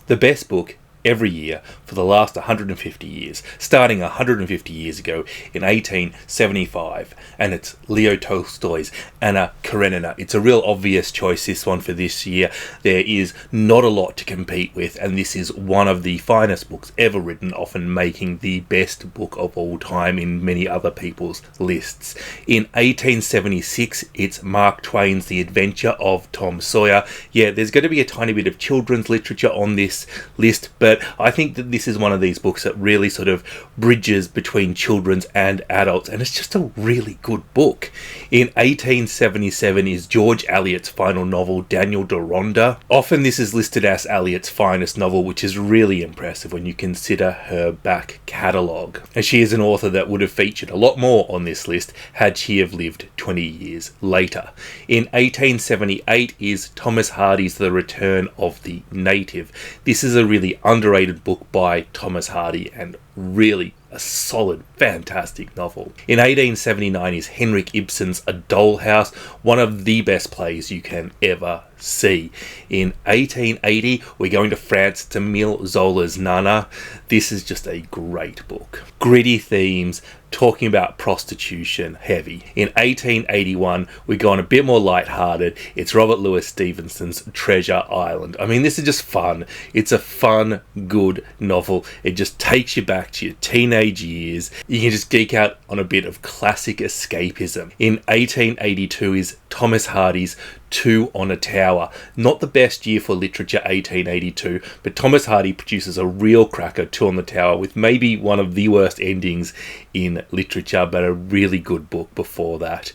the best book every year for the last 150 years, starting 150 years ago in 1875, and it's Leo Tolstoy's Anna Karenina. It's a real obvious choice, this one, for this year. There is not a lot to compete with, and this is one of the finest books ever written, often making the best book of all time in many other people's lists. In 1876, it's Mark Twain's The Adventure of Tom Sawyer. Yeah, there's going to be a tiny bit of children's literature on this list, but I think that this is one of these books that really sort of bridges between children's and adults, and it's just a really good book. In 1877 is George Eliot's final novel, Daniel Deronda. Often this is listed as Eliot's finest novel, which is really impressive when you consider her back catalogue. And she is an author that would have featured a lot more on this list had she have lived 20 years later. In 1878 is Thomas Hardy's The Return of the Native. This is a really underrated book by Thomas Hardy and really a solid, fantastic novel. In 1879 is Henrik Ibsen's A Doll House, one of the best plays you can ever see. In 1880, we're going to France to Émile Zola's Nana. This is just a great book. Gritty themes, talking about prostitution, heavy. In 1881, we go on a bit more lighthearted. It's Robert Louis Stevenson's Treasure Island. I mean, this is just fun. It's a fun, good novel. It just takes you back to your teenage years. You can just geek out on a bit of classic escapism. In 1882 is Thomas Hardy's Two on a Tower. Not the best year for literature, 1882, but Thomas Hardy produces a real cracker, Two on the Tower, with maybe one of the worst endings in literature, but a really good book before that.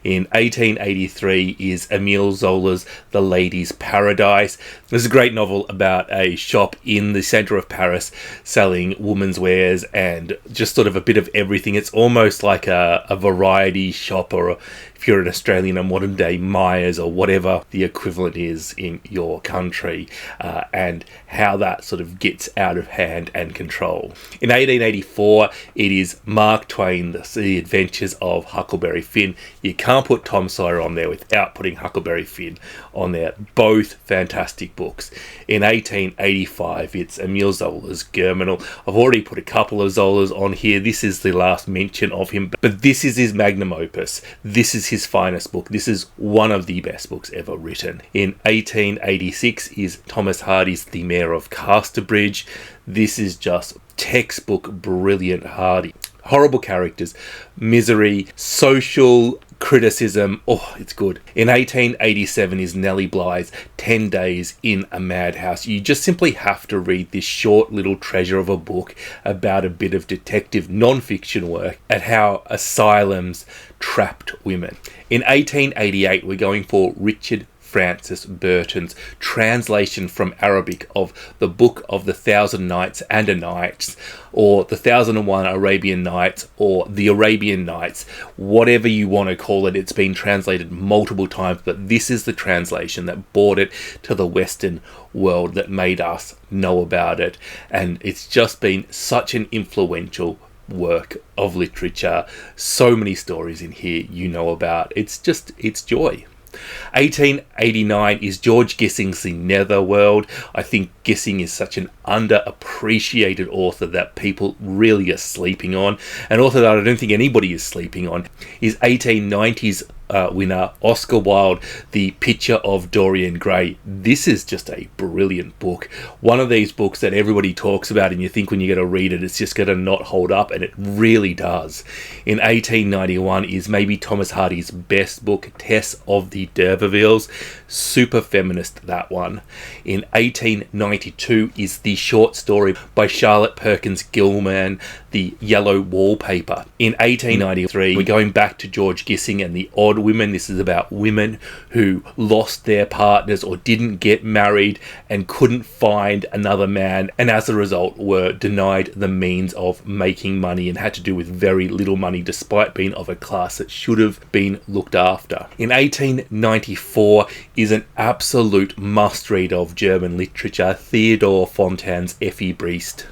In 1883 is Émile Zola's The Lady's Paradise. This is a great novel about a shop in the centre of Paris selling women's wares and just sort of a bit of everything. It's almost like a variety shop, or if you're an Australian, a modern day Myers or whatever the equivalent is in your country, and how that sort of gets out of hand and control. In 1884, it is Mark Twain, The Adventures of Huckleberry Finn. You can't put Tom Sawyer on there without putting Huckleberry Finn on there. Both fantastic books. In 1885, it's Émile Zola's Germinal. I've already put a couple of Zolas on here. This is the last mention of him, but this is his magnum opus. This is his finest book. This is one of the best books ever written. In 1886 is Thomas Hardy's The Mayor of Casterbridge. This is just textbook brilliant Hardy. Horrible characters, misery, social criticism. Oh, it's good. In 1887 is Nellie Bly's 10 Days in a Madhouse. You just simply have to read this short little treasure of a book about a bit of detective non-fiction work at how asylums trapped women. In 1888, we're going for Richard Francis Burton's translation from Arabic of the Book of the Thousand Nights and a Nights, or the 1001 Arabian Nights, or the Arabian Nights, whatever you want to call it. It's been translated multiple times, but this is the translation that brought it to the Western world, that made us know about it, and it's just been such an influential work of literature. So many stories in here you know about. It's joy. 1889 is George Gissing's The Netherworld. I think Gissing is such an underappreciated author that people really are sleeping on. An author that I don't think anybody is sleeping on is 1890s winner Oscar Wilde, The Picture of Dorian Gray. This is just a brilliant book. One of these books that everybody talks about and you think when you get to read it, it's just going to not hold up, and it really does. In 1891 is maybe Thomas Hardy's best book, Tess of the D'Urbervilles. Super feminist, that one. In 1892 is the short story by Charlotte Perkins Gilman, The Yellow Wallpaper. In 1893, we're going back to George Gissing and The Odd Women. This is about women who lost their partners or didn't get married and couldn't find another man, and as a result were denied the means of making money and had to do with very little money despite being of a class that should have been looked after. In 1894 is an absolute must-read of German literature, Theodor Fontän's Effi Briest.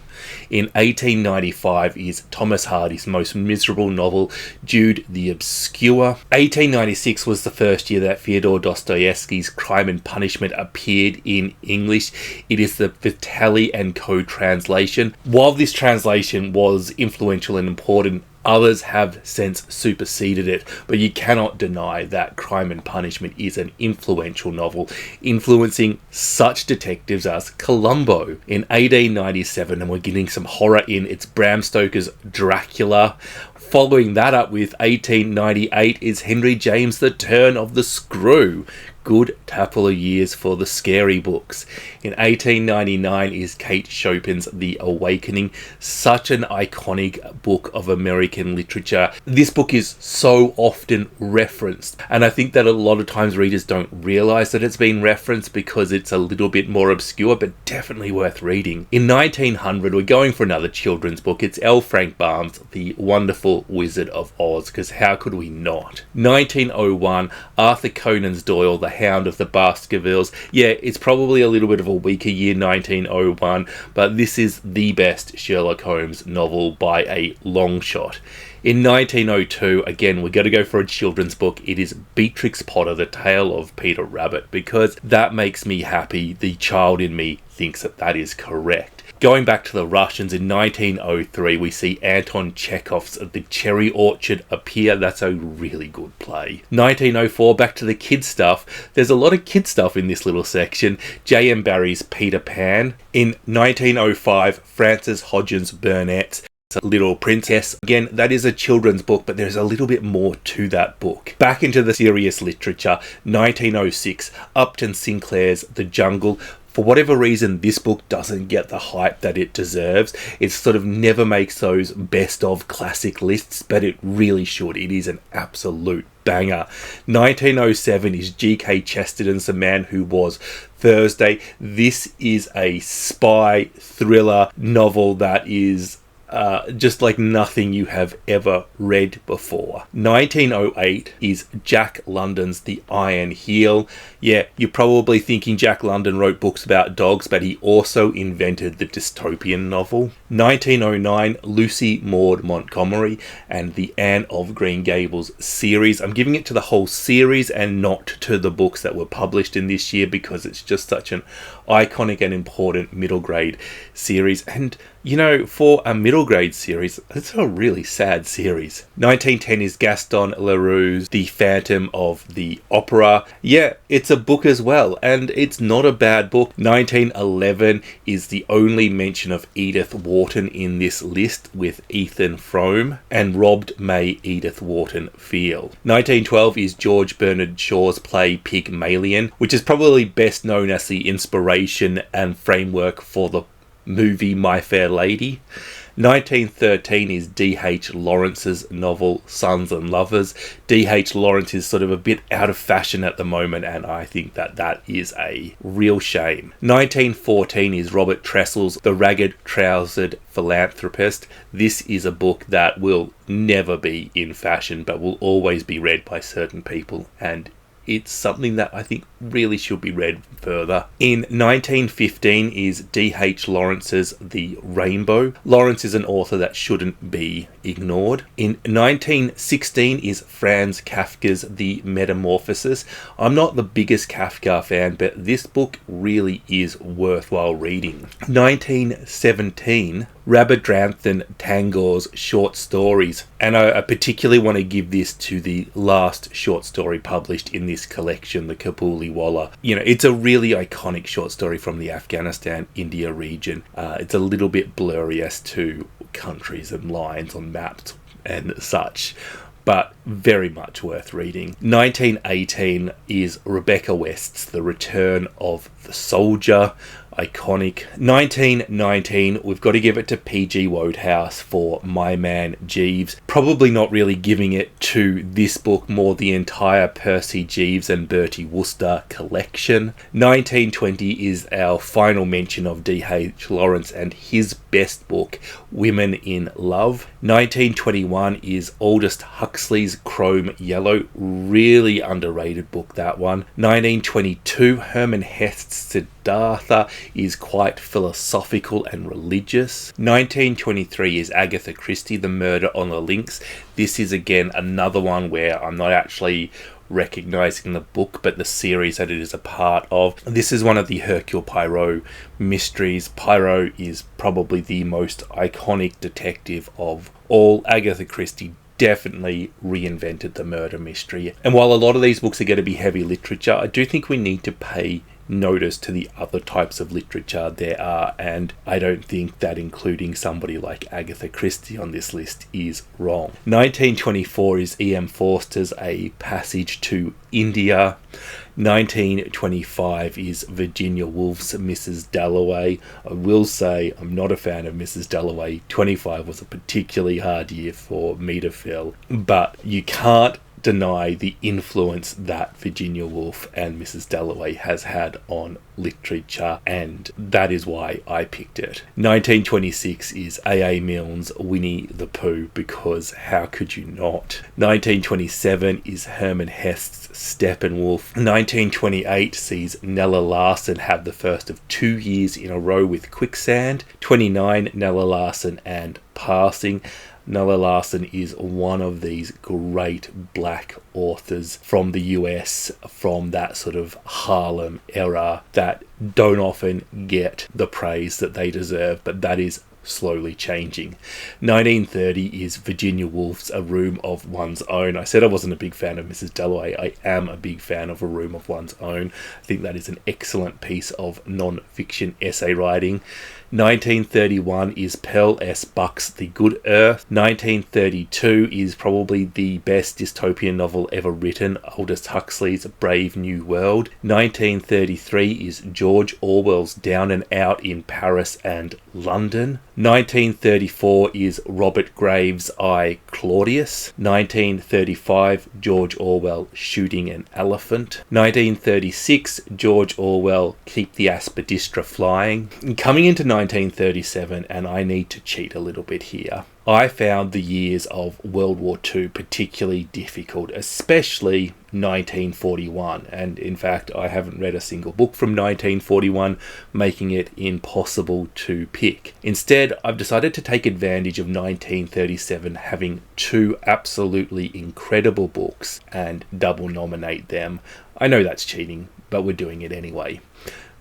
In 1895 is Thomas Hardy's most miserable novel, Jude the Obscure. 1896 was the first year that Fyodor Dostoevsky's Crime and Punishment appeared in English. It is the Vitali and Co. translation. While this translation was influential and important, others have since superseded it, but you cannot deny that Crime and Punishment is an influential novel, influencing such detectives as Columbo. In 1897, and we're getting some horror in, it's Bram Stoker's Dracula. Following that up with 1898 is Henry James' The Turn of the Screw. Good couple of years for the scary books. In 1899 is Kate Chopin's The Awakening, such an iconic book of American literature. This book is so often referenced, and I think that a lot of times readers don't realise that it's been referenced because it's a little bit more obscure, but definitely worth reading. In 1900, we're going for another children's book. It's L. Frank Baum's The Wonderful Wizard of Oz, because how could we not? 1901, Arthur Conan Doyle, The Hound of the Baskervilles. Yeah, it's probably a little bit of a weaker year, 1901, but this is the best Sherlock Holmes novel by a long shot. In 1902, again, we're going to go for a children's book. It is Beatrix Potter, The Tale of Peter Rabbit, because that makes me happy. The child in me thinks that that is correct. Going back to the Russians, in 1903, we see Anton Chekhov's The Cherry Orchard appear. That's a really good play. 1904, back to the kid stuff. There's a lot of kid stuff in this little section. J.M. Barrie's Peter Pan. In 1905, Frances Hodgins Burnett's Little Princess. Again, that is a children's book, but there's a little bit more to that book. Back into the serious literature, 1906, Upton Sinclair's The Jungle. For whatever reason, this book doesn't get the hype that it deserves. It sort of never makes those best of classic lists, but it really should. It is an absolute banger. 1907 is G.K. Chesterton's The Man Who Was Thursday. This is a spy thriller novel that is just like nothing you have ever read before. 1908 is Jack London's The Iron Heel. Yeah, you're probably thinking Jack London wrote books about dogs, but he also invented the dystopian novel. 1909, Lucy Maud Montgomery and the Anne of Green Gables series. I'm giving it to the whole series and not to the books that were published in this year because it's just such an iconic and important middle grade series. And you know, for a middle grade series, it's a really sad series. 1910 is Gaston Leroux's The Phantom of the Opera. Yeah, it's a book as well, and it's not a bad book. 1911 is the only mention of Edith Wharton in this list, with Ethan Frome, and robbed may Edith Wharton feel. 1912 is George Bernard Shaw's play Pygmalion, which is probably best known as the inspiration and framework for the movie My Fair Lady. 1913 is D.H. Lawrence's novel Sons and Lovers. D.H. Lawrence is sort of a bit out of fashion at the moment, and I think that that is a real shame. 1914 is Robert Tressel's The Ragged Trousered Philanthropist. This is a book that will never be in fashion, but will always be read by certain people, and it's something that I think really should be read further. In 1915 is D.H. Lawrence's The Rainbow. Lawrence is an author that shouldn't be ignored. In 1916 is Franz Kafka's The Metamorphosis. I'm not the biggest Kafka fan, but this book really is worthwhile reading. 1917, Rabindranath Tagore's short stories, and I particularly want to give this to the last short story published in this collection, The Kabuliwala. You know, it's a really iconic short story from the Afghanistan-India region. It's a little bit blurry as to countries and lines on maps and such, but very much worth reading. 1918 is Rebecca West's The Return of the Soldier. Iconic. 1919, we've got to give it to P.G. Wodehouse for My Man Jeeves. Probably not really giving it to this book, more the entire Percy Jeeves and Bertie Wooster collection. 1920 is our final mention of D.H. Lawrence and his best book, Women in Love. 1921 is Aldous Huxley's Chrome Yellow. Really underrated book, that one. 1922, Herman Heste's Siddhartha. is quite philosophical and religious. 1923 is Agatha Christie, The Murder on the Links. This is again another one where I'm not actually recognizing the book but the series that it is a part of. This is one of the Hercule Poirot mysteries. Poirot is probably the most iconic detective of all. Agatha Christie definitely reinvented the murder mystery. And while a lot of these books are going to be heavy literature, I do think we need to pay notice to the other types of literature there are, and I don't think that including somebody like Agatha Christie on this list is wrong. 1924 is E.M. Forster's A Passage to India. 1925 is Virginia Woolf's Mrs. Dalloway. I will say I'm not a fan of Mrs. Dalloway. 25 was a particularly hard year for me to fill, but you can't deny the influence that Virginia Woolf and Mrs. Dalloway has had on literature, and that is why I picked it. 1926 is A.A. Milne's Winnie the Pooh, because how could you not? 1927 is Herman Heste's Steppenwolf. 1928 sees Nella Larsen have the first of 2 years in a row with Quicksand. 29, Nella Larsen and Passing. Nella Larsen is one of these great black authors from the US, from that sort of Harlem era, that don't often get the praise that they deserve, but that is slowly changing. 1930 is Virginia Woolf's A Room of One's Own. I said I wasn't a big fan of Mrs. Dalloway. I am a big fan of A Room of One's Own. I think that is an excellent piece of non-fiction essay writing. 1931 is Pearl S. Buck's The Good Earth. 1932 is probably the best dystopian novel ever written, Aldous Huxley's Brave New World. 1933 is George Orwell's Down and Out in Paris and London. 1934 is Robert Graves' I, Claudius. 1935, George Orwell Shooting an Elephant. 1936, George Orwell Keep the Aspidistra Flying. Coming into 1937, and I need to cheat a little bit here, I found the years of World War II particularly difficult, especially 1941. And in fact, I haven't read a single book from 1941, making it impossible to pick. Instead, I've decided to take advantage of 1937 having 2 absolutely incredible books and double nominate them. I know that's cheating, but we're doing it anyway.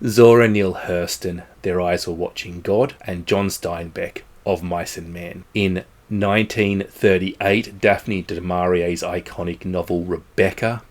Zora Neale Hurston, Their Eyes Were Watching God, and John Steinbeck, Of Mice and Men. In 1938, Daphne du Maurier's iconic novel Rebecca.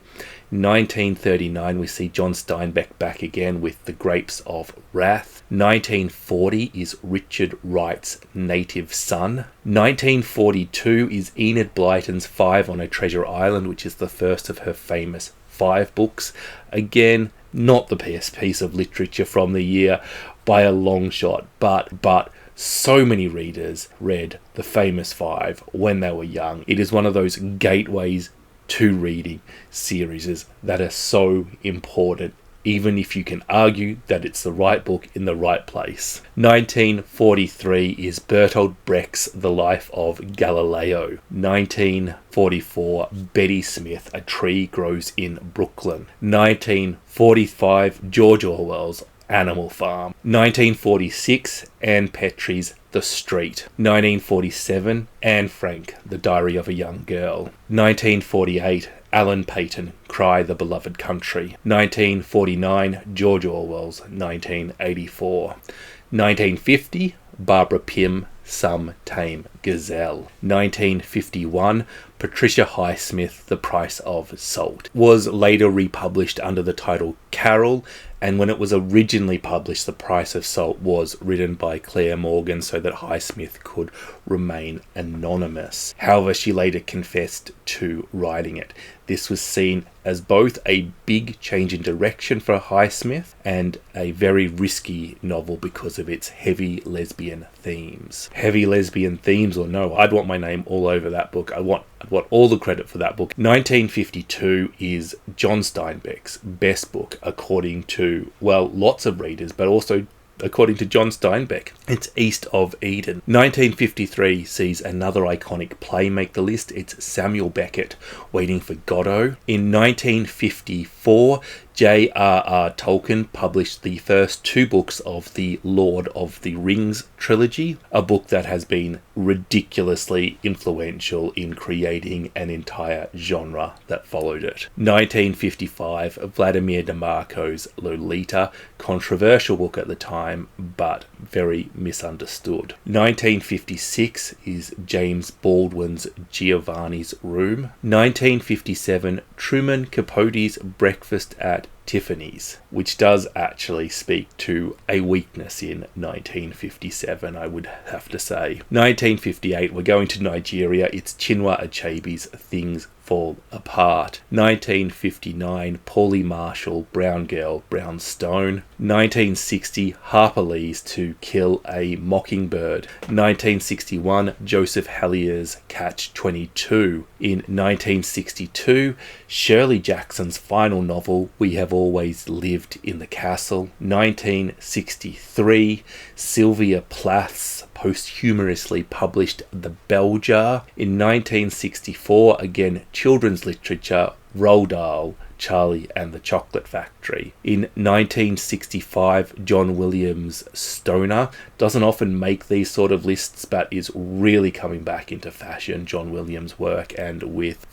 1939, we see John Steinbeck back again with The Grapes of Wrath. 1940 is Richard Wright's Native Son. 1942 is Enid Blyton's 5 on a Treasure Island, which is the first of her famous 5 books. Again, not the best piece of literature from the year by a long shot, but so many readers read the famous 5 when they were young. It is one of those gateways to reading series that are so important, even if you can argue that it's the right book in the right place. 1943 is Bertolt Brecht's The Life of Galileo. 1944, Betty Smith, A Tree Grows in Brooklyn. 1945, George Orwell's Animal Farm. 1946, Anne Petrie's The Street. 1947, Anne Frank, The Diary of a Young Girl. 1948, Alan Paton, Cry the Beloved Country. 1949, George Orwell's 1984. 1950, Barbara Pym, Some Tame Gazelle. 1951, Patricia Highsmith, The Price of Salt. Was later republished under the title Carol, and when it was originally published, The Price of Salt was written by Claire Morgan so that Highsmith could remain anonymous. However, she later confessed to writing it. This was seen as both a big change in direction for Highsmith and a very risky novel because of its heavy lesbian themes. Heavy lesbian themes or no, I'd want my name all over that book. I'd want all the credit for that book. 1952 is John Steinbeck's best book, according to, well, lots of readers, but also according to John Steinbeck. It's East of Eden. 1953 sees another iconic play make the list. It's Samuel Beckett, Waiting for Godot. In 1954, J.R.R. Tolkien published the first 2 books of the Lord of the Rings trilogy, a book that has been ridiculously influential in creating an entire genre that followed it. 1955, Vladimir DeMarco's Lolita, controversial book at the time, but very misunderstood. 1956 is James Baldwin's Giovanni's Room. 1957, Truman Capote's Breakfast at Tiffany's, which does actually speak to a weakness in 1957, I would have to say. 1958, we're going to Nigeria. It's Chinua Achebe's Things Fall Apart. 1959, Paulie Marshall, Brown Girl, Brown Stone. 1960, Harper Lee's To Kill a Mockingbird. 1961, Joseph Hallier's Catch-22. In 1962, Shirley Jackson's final novel, We Have Always Lived in the Castle. 1963, Sylvia Plath's posthumously published The Bell Jar. In 1964, again, children's literature, Roald Dahl, Charlie and the Chocolate Factory. In 1965, John Williams' Stoner. Doesn't often make these sort of lists, but is really coming back into fashion, John Williams' work, and with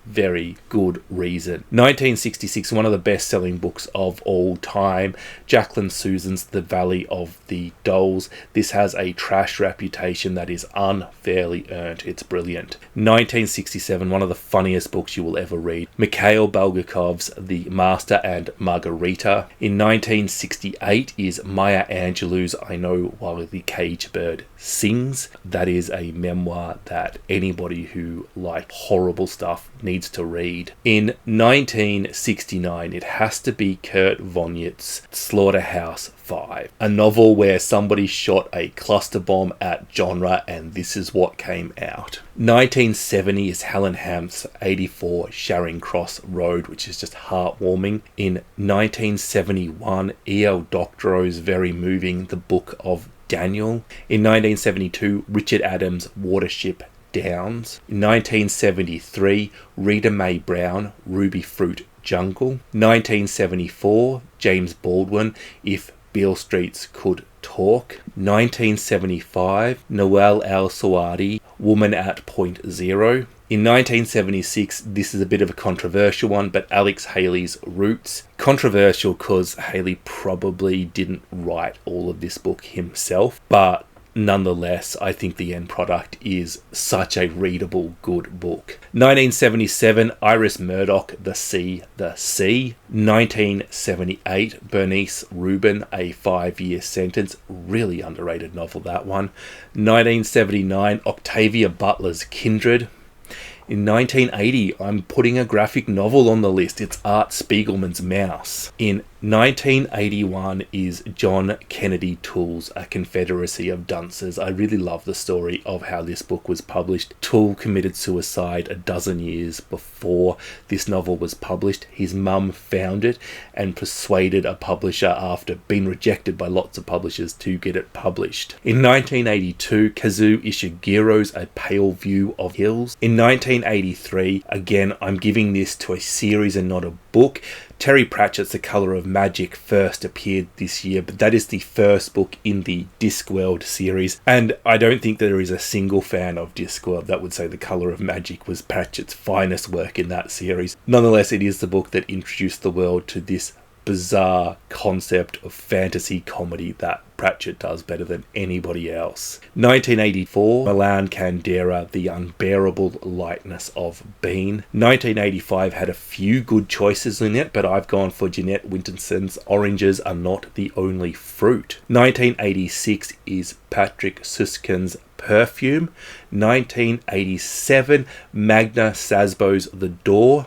very good reason. 1966, one of the best-selling books of all time, Jacqueline Susann's The Valley of the Dolls. This has a trash reputation that is unfairly earned. It's brilliant. 1967, one of the funniest books you will ever read, Mikhail Bulgakov's The Master and Margarita. In 1968 is Maya Angelou's I Know While the Cage Bird Sings. That is a memoir that anybody who likes horrible stuff needs to read. In 1969, it has to be Kurt Vonnegut's Slaughterhouse-Five, a novel where somebody shot a cluster bomb at genre and this is what came out. 1970 is Helen Hamp's 84 Charing Cross Road, which is just heartwarming. In 1971, E.L. Doctorow's very moving The Book of Daniel. In 1972, Richard Adams' Watership Downs. In 1973, Rita Mae Brown, Ruby Fruit Jungle. 1974, James Baldwin, If Beale Streets Could Talk. 1975, Noel El-Sawadi, Woman at Point Zero. In 1976, this is a bit of a controversial one, but Alex Haley's Roots. Controversial because Haley probably didn't write all of this book himself, but nonetheless, I think the end product is such a readable, good book. 1977, Iris Murdoch, The Sea, the Sea. 1978, Bernice Rubin, A 5-Year Sentence. Really underrated novel, that one. 1979, Octavia Butler's Kindred. In 1980, I'm putting a graphic novel on the list. It's Art Spiegelman's Mouse. In 1981 is John Kennedy Toole's A Confederacy of Dunces. I really love the story of how this book was published. Toole committed suicide a dozen years before this novel was published. His mum found it and persuaded a publisher, after being rejected by lots of publishers, to get it published. In 1982, Kazuo Ishigiro's A Pale View of Hills. In 1983, again, I'm giving this to a series and not a book. Terry Pratchett's The Colour of Magic first appeared this year, but that is the first book in the Discworld series, and I don't think there is a single fan of Discworld that would say The Colour of Magic was Pratchett's finest work in that series. Nonetheless, it is the book that introduced the world to this bizarre concept of fantasy comedy that Pratchett does better than anybody else. 1984, Milan Kundera, The Unbearable Lightness of Being. 1985 had a few good choices in it, but I've gone for Jeanette Winterson's Oranges Are Not the Only Fruit. 1986 is Patrick Süskind's Perfume. 1987, Magna Sazbo's The Door.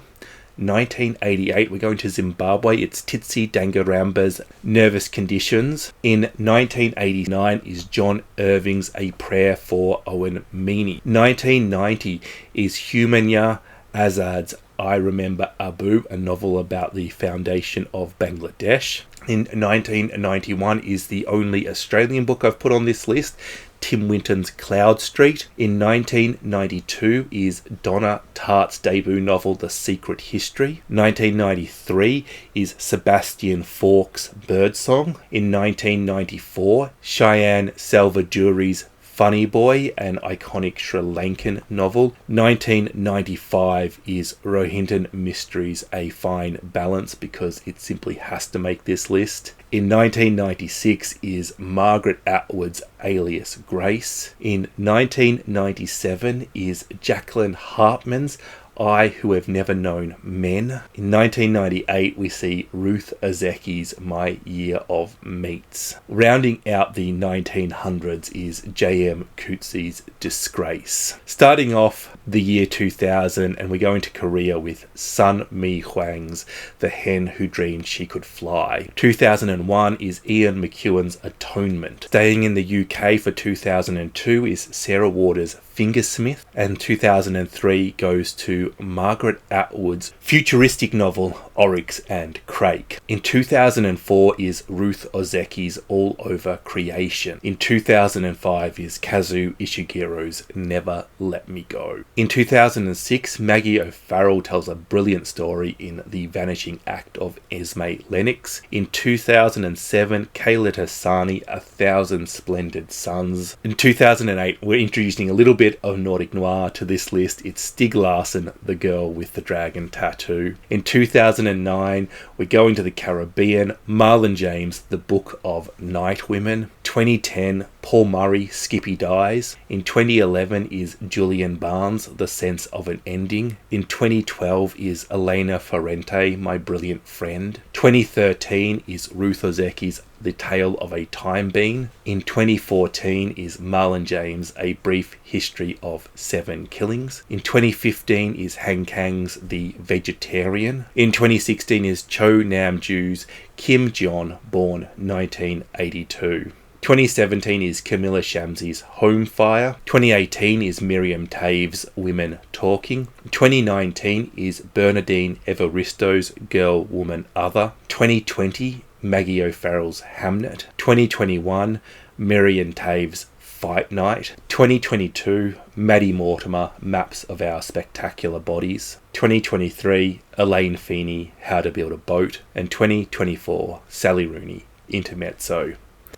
1988, we're going to Zimbabwe. It's Tsitsi Dangaramba's Nervous Conditions. In 1989 is John Irving's A Prayer for Owen Meany. 1990 is Humania Azad's I Remember Abu, a novel about the foundation of Bangladesh. In 1991 is the only Australian book I've put on this list, Tim Winton's Cloud Street. In 1992 is Donna Tartt's debut novel, The Secret History. 1993 is Sebastian Faulk's Birdsong. In 1994, Cheyenne Salvaduri's Funny Boy, an iconic Sri Lankan novel. 1995 is Rohinton Mysteries, A Fine Balance, because it simply has to make this list. In 1996 is Margaret Atwood's Alias Grace. In 1997 is Jacqueline Hartman's I Who Have Never Known Men. In 1998, we see Ruth Ozeki's My Year of Meats. Rounding out the 1900s is J.M. Coetzee's Disgrace. Starting off the year 2000, and we're going to Korea with Sun Mi Hwang's The Hen Who Dreamed She Could Fly. 2001 is Ian McEwan's Atonement. Staying in the UK for 2002 is Sarah Waters' Fingersmith, and 2003 goes to Margaret Atwood's futuristic novel Oryx and Crake. In 2004 is Ruth Ozeki's All Over Creation. In 2005 is Kazuo Ishigiro's Never Let Me Go. In 2006, Maggie O'Farrell tells a brilliant story in The Vanishing Act of Esme Lennox. In 2007, Kayla Tassani, A Thousand Splendid Suns. In 2008, we're introducing a little bit of Nordic noir to this list. It's Stig Larsson, The Girl with the Dragon Tattoo. In 2009, we're going to the Caribbean. Marlon James, The Book of Night Women. 2010, Paul Murray, Skippy Dies. In 2011 is Julian Barnes, The Sense of an Ending. In 2012 is Elena Ferrante, My Brilliant Friend. 2013 is Ruth Ozeki's The Tale of a Time Bean. In 2014 is Marlon James' A Brief History of 7 Killings. In 2015 is Han Kang's The Vegetarian. In 2016 is Cho Nam-ju's Kim Jeon, born 1982. 2017 is Camilla Shamsi's Home Fire. 2018 is Miriam Tave's Women Talking. 2019 is Bernadine Evaristo's Girl, Woman, Other. 2020, Maggie O'Farrell's Hamnet. 2021, Marion Tave's Fight Night. 2022, Maddie Mortimer, Maps of Our Spectacular Bodies. 2023, Elaine Feeney, How to Build a Boat. And 2024, Sally Rooney, Intermezzo.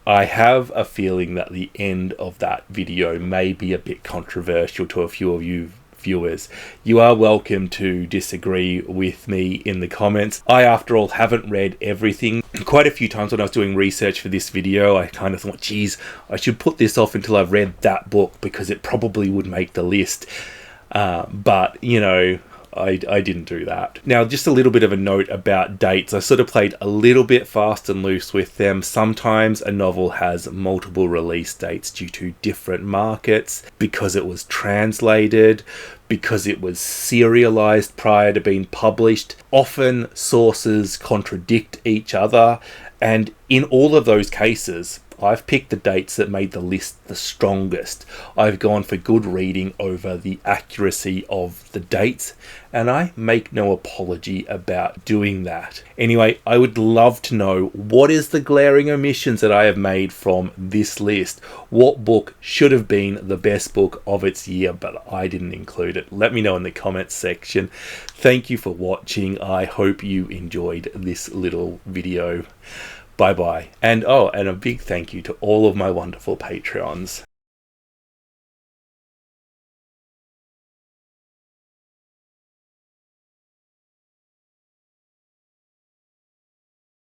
I have a feeling that the end of that video may be a bit controversial to a few of you viewers. You are welcome to disagree with me in the comments. I, after all, haven't read everything. Quite a few times when I was doing research for this video, I kind of thought, geez, I should put this off until I've read that book because it probably would make the list. But, you know, I didn't do that. Now, just a little bit of a note about dates. I sort of played a little bit fast and loose with them. Sometimes a novel has multiple release dates due to different markets, because it was translated, because it was serialized prior to being published. Often sources contradict each other, and in all of those cases, I've picked the dates that made the list the strongest. I've gone for good reading over the accuracy of the dates, and I make no apology about doing that. Anyway, I would love to know, what is the glaring omissions that I have made from this list? What book should have been the best book of its year, but I didn't include it? Let me know in the comments section. Thank you for watching. I hope you enjoyed this little video. Bye bye. And a big thank you to all of my wonderful Patreons.